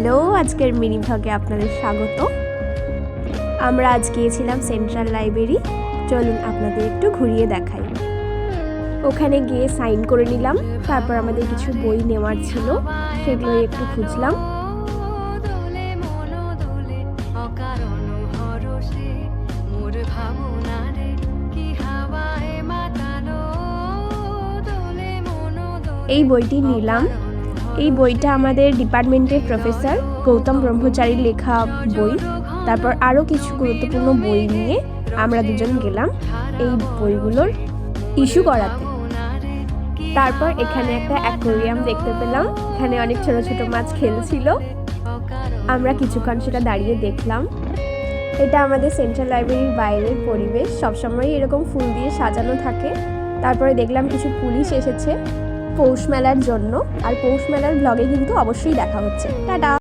Hello, আজকের mini ভ্লগে আপনাদের স্বাগত। আমরা আজ গিয়েছিলাম সেন্ট্রাল লাইব্রেরি। চলুন আপনাদের একটু ঘুরিয়ে দেখাই। ওখানে গিয়ে সাইন করে নিলাম, তারপর আমাদের কিছু বই নেওয়ার ছিল, সেগুলো একটু খুঁজলাম। এই বইটি নিলাম। এই বইটা আমাদের ডিপার্টমেন্টের প্রফেসর গৌতম ব্রহ্মচারীর লেখা বই। তারপর আরও কিছু গুরুত্বপূর্ণ বই নিয়ে আমরা দুজন গেলাম এই বইগুলোর ইস্যু করাতে। তারপর এখানে একটা অ্যাকোয়ারিয়াম দেখতে পেলাম, এখানে অনেক ছোট ছোট মাছ খেলছিল। আমরা কিছুক্ষণ সেটা দাঁড়িয়ে দেখলাম। এটা আমাদের সেন্ট্রাল লাইব্রেরির বাইরের পরিবেশ, সবসময় এরকম ফুল দিয়ে সাজানো থাকে। তারপরে দেখলাম কিছু পুলিশ এসেছে পৌষ মেলার জন্য, আর পৌষ মেলার ব্লগে কিন্তু অবশ্যই দেখা হচ্ছে। টাটা।